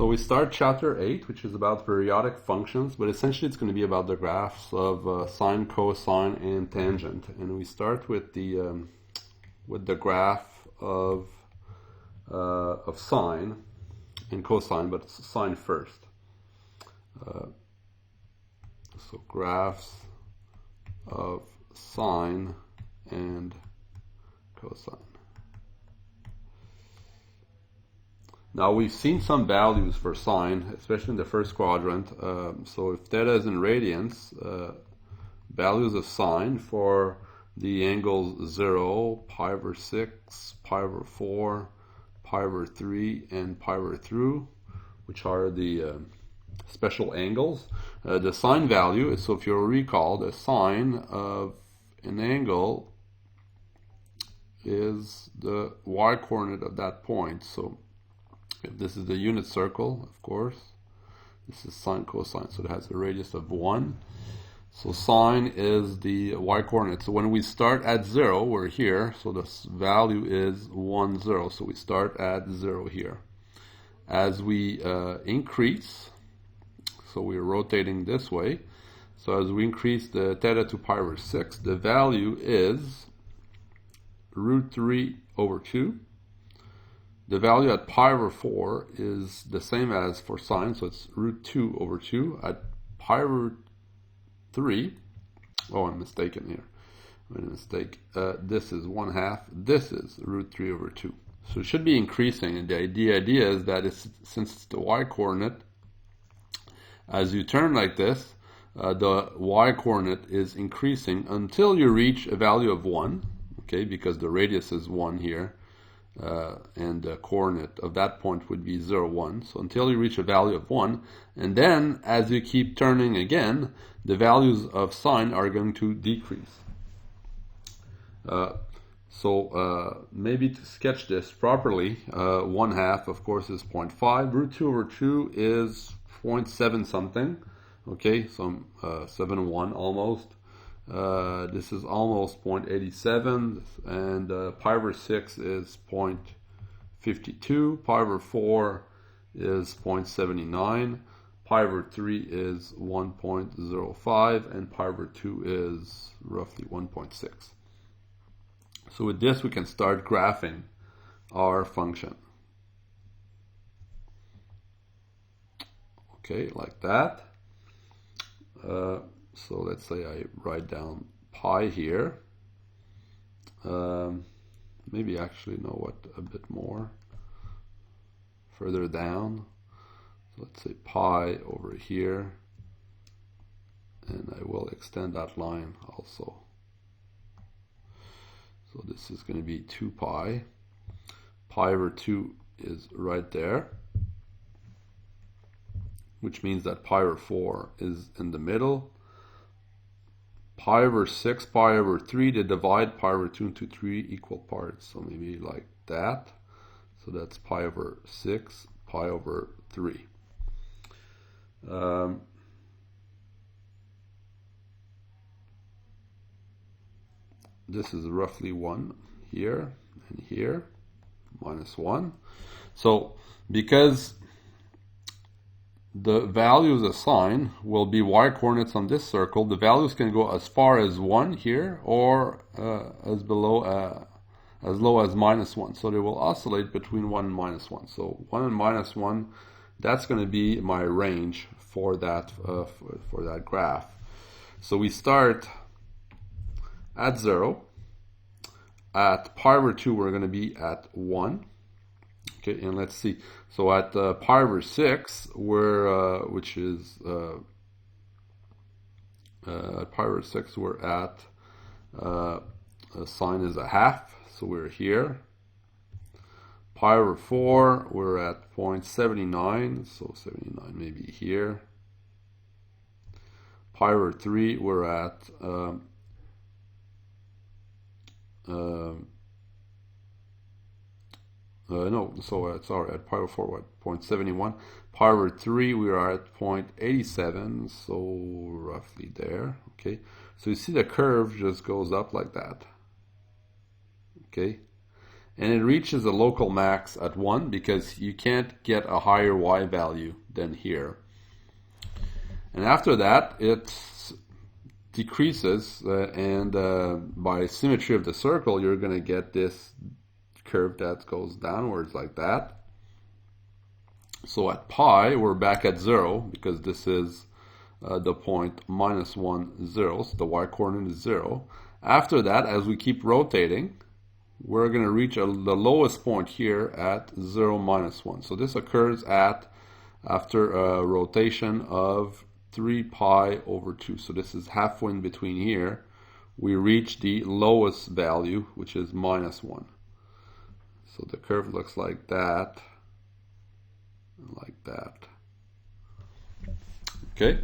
So we start chapter 8, which is about periodic functions, but essentially it's going to be about the graphs of sine, cosine, and tangent. And we start with the graph of sine and cosine, but it's sine first. So graphs of sine and cosine. Now we've seen some values for sine, especially in the first quadrant. So if theta is in radians, values of sine for the angles 0, pi over 6, pi over 4, pi over 3, and pi over 3, which are the special angles. The sine value is, so if you'll recall, the sine of an angle is the y-coordinate of that point. So if this is the unit circle, of course, this is sine cosine, so it has a radius of 1. So sine is the y-coordinate. So when we start at 0, we're here, so the value is 1, 0. So we start at 0 here. As we increase, so we're rotating this way, so as we increase the theta to pi over 6, the value is root 3 over 2. The value at pi over 4 is the same as for sine, so it's root 2 over 2. At pi over 3, oh, I'm mistaken here. I made a mistake. This is 1/2. This is root 3 over 2. So it should be increasing, and the idea is that since it's the y-coordinate, as you turn like this, the y-coordinate is increasing until you reach a value of 1, okay, because the radius is 1 here. And the coordinate of that point would be 0, 1. So until you reach a value of 1, and then as you keep turning again, the values of sine are going to decrease. Maybe to sketch this properly, 1/2 of course is 0.5. Root 2 over 2 is 0.7 something. Okay, so 7/1 almost. This is almost 0.87, and pi over 6 is 0.52, pi over 4 is 0.79, pi over 3 is 1.05, and pi over 2 is roughly 1.6. So with this we can start graphing our function. Okay, like that. So let's say I write down pi here. Maybe actually know what, a bit more further down. So let's say pi over here, and I will extend that line also. So this is going to be 2 pi. Pi over 2 is right there, which means that pi over 4 is in the middle. Pi over 6, pi over 3, they divide pi over 2 into 3 equal parts. So maybe like that. So that's pi over 6, pi over 3. This is roughly 1 here and here, minus 1. So because the values of sine will be y-coordinates on this circle, the values can go as far as 1 here, or as low as minus 1. So they will oscillate between 1 and minus 1. So 1 and minus 1, that's going to be my range for that graph. So we start at 0. At pi over 2, we're going to be at 1. Okay, and let's see. So at pi over 6, we're which is at pi over 6, we're at sine is 1/2, so we're here. Pi over 4, we're at 0.79, so 79 maybe here. Pi over 3, we're at sorry, at pi over 4, we're at 0.71. Pi over 3, we are at 0.87, so roughly there. Okay, so you see the curve just goes up like that. Okay, and it reaches a local max at 1 because you can't get a higher y value than here. And after that, it decreases, and by symmetry of the circle, you're going to get this curve that goes downwards like that. So at pi, we're back at 0 because this is the point -1, 0. So the y-coordinate is 0. After that, as we keep rotating, we're going to reach the lowest point here at 0, -1. So this occurs after a rotation of 3 pi over 2. So this is halfway in between here. We reach the lowest value, which is -1. So the curve looks like that. Like that. Okay.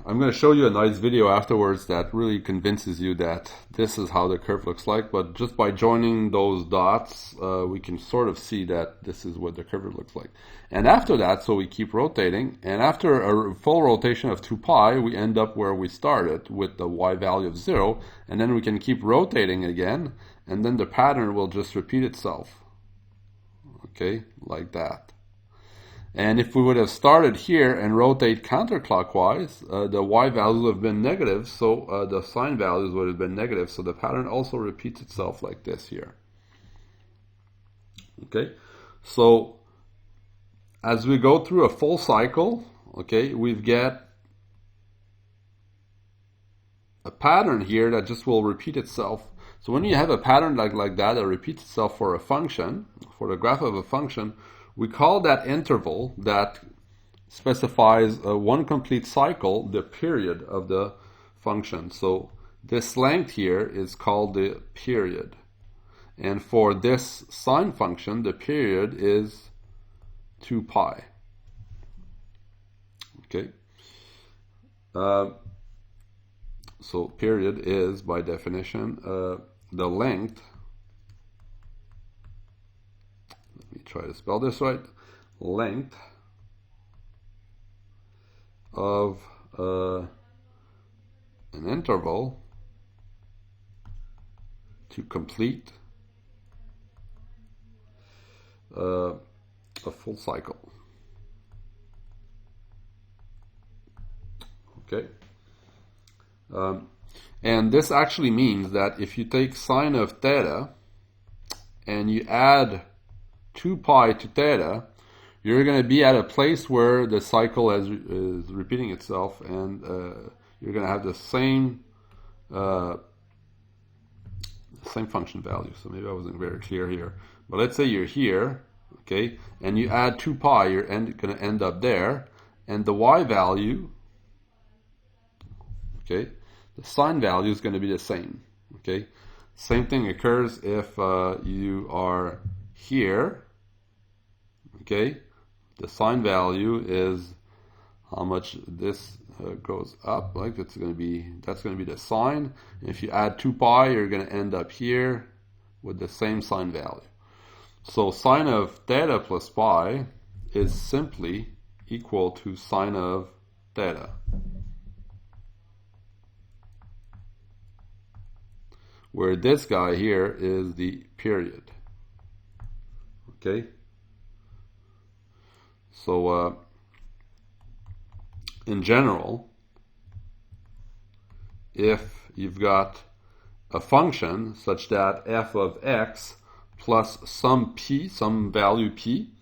I'm going to show you a nice video afterwards that really convinces you that this is how the curve looks like, but just by joining those dots, we can sort of see that this is what the curve looks like. And after that, so we keep rotating, and after a full rotation of 2 pi, we end up where we started with the y value of 0, and then we can keep rotating again, and then the pattern will just repeat itself. Okay, like that. And if we would have started here and rotate counterclockwise, the y values would have been negative, so the sine values would have been negative, so the pattern also repeats itself like this here. Okay, so as we go through a full cycle, okay, we've got a pattern here that just will repeat itself. So when you have a pattern like that that repeats itself for a function, for the graph of a function, we call that interval that specifies one complete cycle, the period of the function. So this length here is called the period. And for this sine function, the period is 2 pi. Okay. So period is, by definition, the length. Let me try to spell this right. Length of an interval to complete a full cycle. Okay. And this actually means that if you take sine of theta and you add 2 pi to theta, you're going to be at a place where the cycle is repeating itself, and you're going to have the same function value. So maybe I wasn't very clear here. But let's say you're here, okay, and you add 2 pi, you're going to end up there, and the y value, okay, the sine value is going to be the same. Okay, same thing occurs if you are here. Okay, the sine value is how much this goes up. Like that's going to be the sine. And if you add 2 pi, you're going to end up here with the same sine value. So sine of theta plus pi is simply equal to sine of theta, where this guy here is the period. Okay? So, in general, if you've got a function such that f of x plus some p, some value p,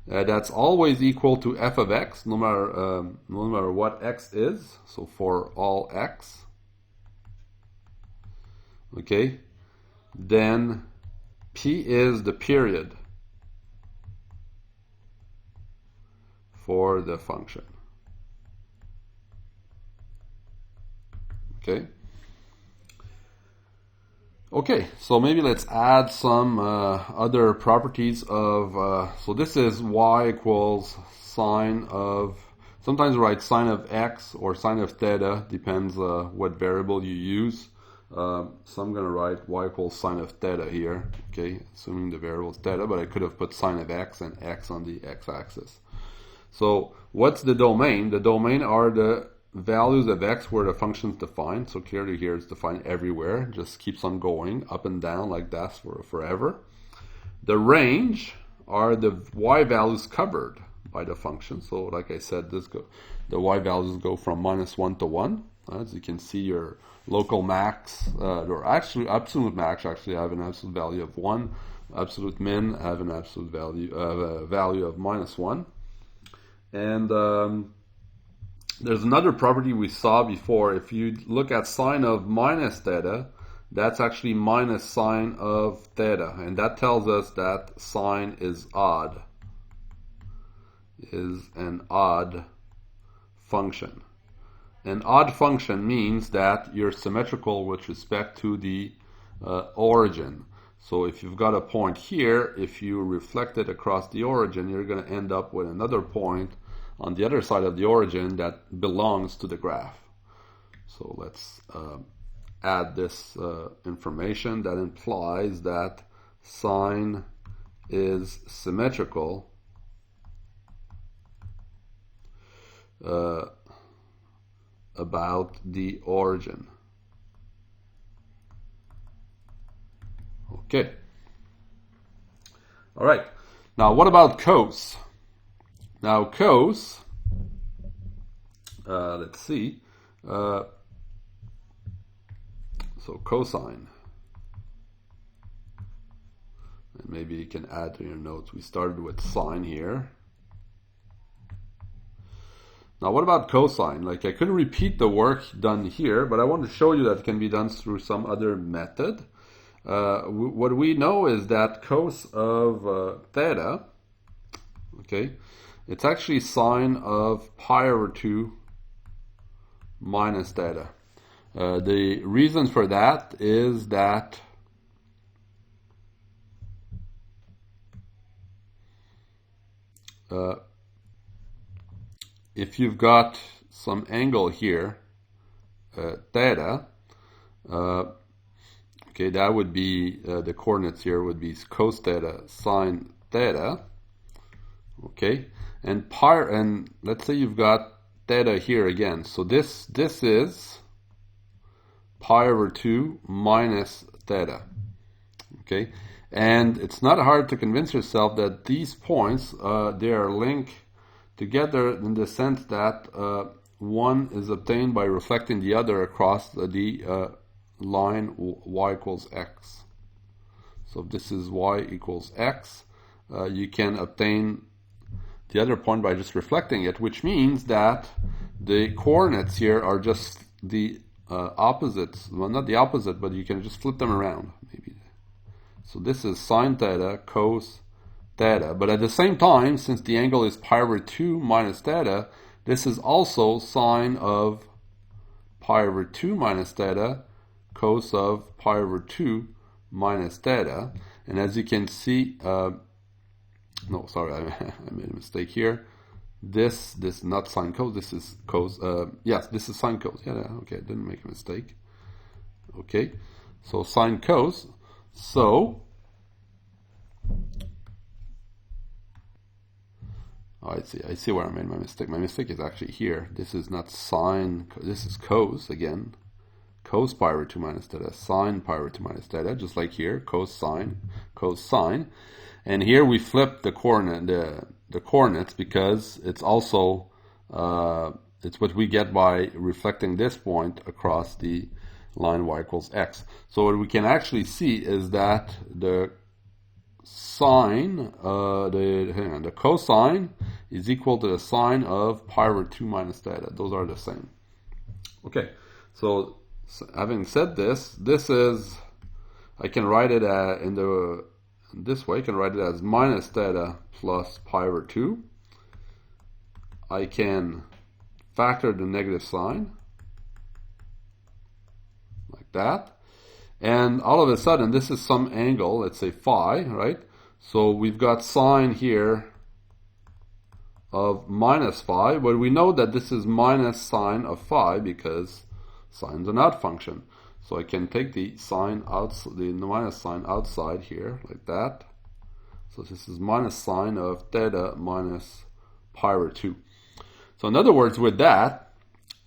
that's always equal to f of x, no matter what x is, so for all x, okay, then p is the period for the function. Okay. Okay, so maybe let's add some other properties of, so this is y equals sine of, sometimes we write sine of x or sine of theta, depends what variable you use. So I'm going to write y equals sine of theta here, okay, assuming the variable is theta, but I could have put sine of x and x on the x-axis. So what's the domain? The domain are the values of x where the function is defined. So clearly here it's defined everywhere. Just keeps on going up and down like that for forever. The range are the y values covered by the function. So like I said, the y values go from -1 to 1. As you can see, your local max, or actually absolute max, actually have an absolute value of 1. Absolute min have an absolute value of -1. And there's another property we saw before. If you look at sine of minus theta, that's actually minus sine of theta, and that tells us that sine is odd, is an odd function. An odd function means that you're symmetrical with respect to the origin. So if you've got a point here, if you reflect it across the origin, you're going to end up with another point on the other side of the origin that belongs to the graph. So let's add this information that implies that sine is symmetrical about the origin. Okay. All right. Now, what about cos? Now, cos, let's see. So cosine. And maybe you can add to your notes. We started with sine here. Now, what about cosine? Like, I couldn't repeat the work done here, but I want to show you that it can be done through some other method. What we know is that cos of theta, okay, it's actually sine of pi over 2 minus theta. The reason for that is that if you've got some angle here, theta, okay, that would be, the coordinates here would be cos theta sine theta, okay, and pi, and let's say you've got theta here again. So this is pi over 2 minus theta, okay, and it's not hard to convince yourself that these points, they are linked together in the sense that one is obtained by reflecting the other across the line y equals x. So if this is y equals x, you can obtain the other point by just reflecting it, which means that the coordinates here are just the opposites. Well, not the opposite, but you can just flip them around, maybe. So this is sine theta, cos theta. But at the same time, since the angle is pi over 2 minus theta, this is also sine of pi over 2 minus theta, cos of pi over 2 minus theta. And as you can see, no, sorry, I made a mistake here. This not sine cos, this is cos, yes, this is sine cos. Yeah, okay, I didn't make a mistake. Okay, so sine cos, so, oh, I see where I made my mistake. My mistake is actually here. This is not sine, this is cos again. Cos pi over 2 minus theta, sine pi over 2 minus theta, just like here, cos sine. And here we flip the coordinates because it's also, it's what we get by reflecting this point across the line y equals x. So what we can actually see is that the sine, the cosine is equal to the sine of pi over 2 minus theta. Those are the same. Okay, so having said this is, I can write it this way. I can write it as minus theta plus pi over 2. I can factor the negative sign like that, and all of a sudden this is some angle, let's say phi, right? So we've got sine here of minus phi, but we know that this is minus sine of phi because sine's an odd function. So I can take the sign outside, the minus sign outside here, like that. So this is minus sine of theta minus pi over 2. So in other words, with that,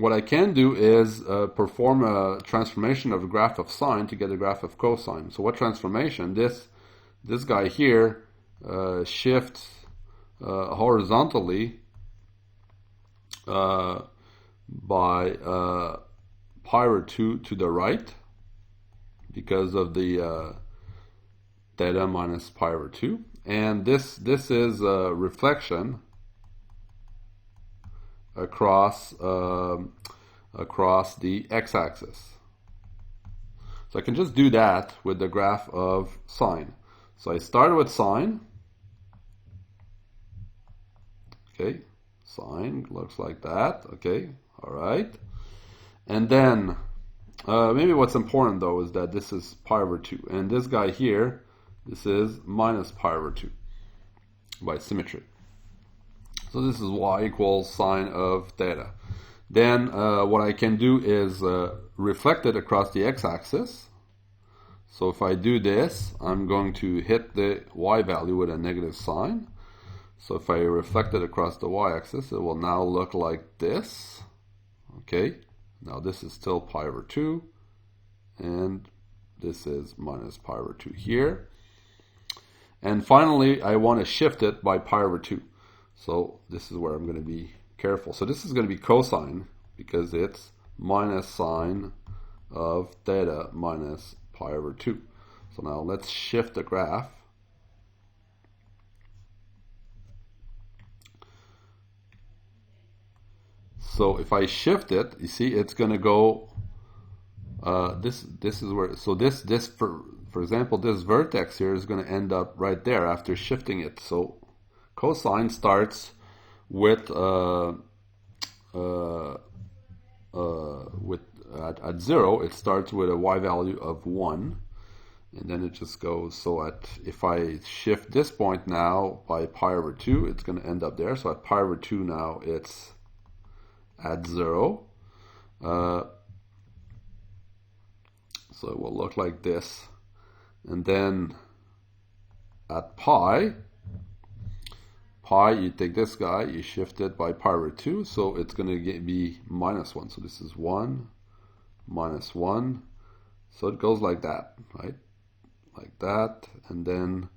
what I can do is perform a transformation of a graph of sine to get a graph of cosine. So what transformation? This guy here shifts horizontally by pi over 2 to the right because of the theta minus pi over 2. And this is a reflection across the x-axis. So I can just do that with the graph of sine. So I started with sine. Okay, sine looks like that. Okay, all right. And then maybe what's important though is that this is pi over 2, and this guy here, this is minus pi over 2 by symmetry. So this is y equals sine of theta. Then what I can do is reflect it across the x-axis. So if I do this, I'm going to hit the y value with a negative sign. So if I reflect it across the y-axis, it will now look like this. Okay, now this is still pi over 2, and this is minus pi over 2 here. And finally, I want to shift it by pi over 2. So this is where I'm going to be careful. So this is going to be cosine because it's minus sine of theta minus pi over 2. So now let's shift the graph. So if I shift it, you see it's going to go this is where, so this for example, this vertex here is going to end up right there after shifting it. So cosine starts with at 0, it starts with a y value of 1, and then it just goes. So if I shift this point now by pi over 2, it's going to end up there. So at pi over 2 now it's at 0. So it will look like this, and then at pi, you take this guy, you shift it by pi over 2, so it's going to be minus 1. So this is 1, minus 1. So it goes like that, right? Like that. And then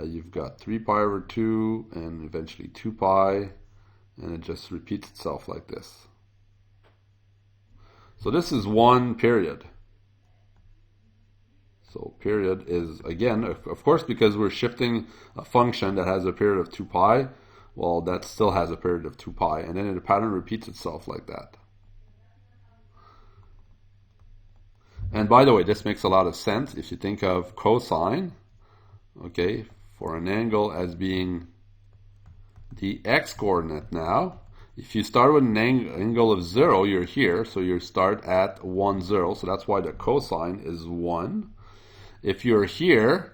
you've got 3 pi over 2, and eventually 2 pi, and it just repeats itself like this. So this is one period. So period is, again, of course, because we're shifting a function that has a period of 2 pi, well, that still has a period of 2 pi, and then the pattern repeats itself like that. And by the way, this makes a lot of sense if you think of cosine, okay, for an angle as being the x-coordinate now. If you start with an angle of 0, you're here, so you start at 1, 0, so that's why the cosine is 1. If you're here,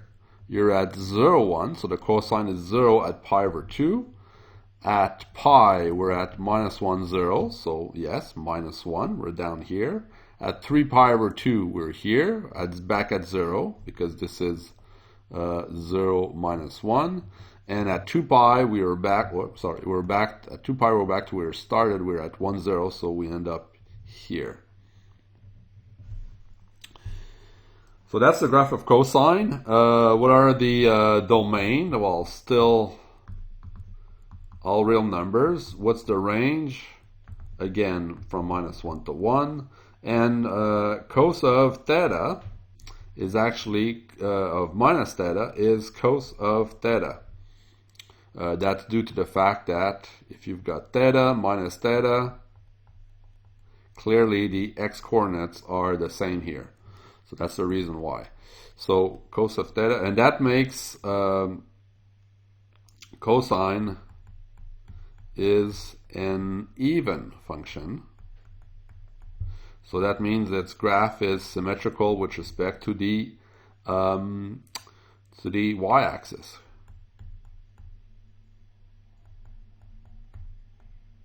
you're at 0, 1, so the cosine is 0 at pi over 2. At pi, we're at minus 1, 0, so yes, minus 1, we're down here. At 3 pi over 2, we're here, it's back at 0, because this is 0 minus 1. And at 2 pi, we are back, we're back, at 2 pi, we're back to where we started, we're at 1, 0, so we end up here. So that's the graph of cosine. What are the domain? Well, still all real numbers. What's the range? Again, from minus 1 to 1. And cos of theta is actually, of minus theta, is cos of theta. That's due to the fact that if you've got theta minus theta, clearly the x-coordinates are the same here. So that's the reason why. So cos of theta, and that makes cosine is an even function. So that means its graph is symmetrical with respect to the y-axis.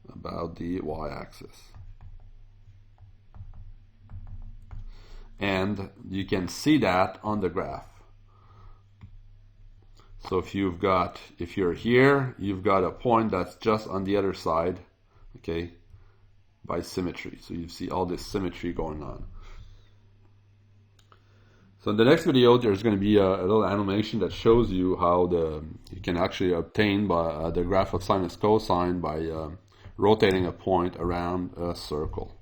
About the y-axis. And you can see that on the graph. So if you're here, you've got a point that's just on the other side, okay? by symmetry. So you see all this symmetry going on. So in the next video, there's going to be a little animation that shows you how you can actually obtain by the graph of sinus cosine by rotating a point around a circle.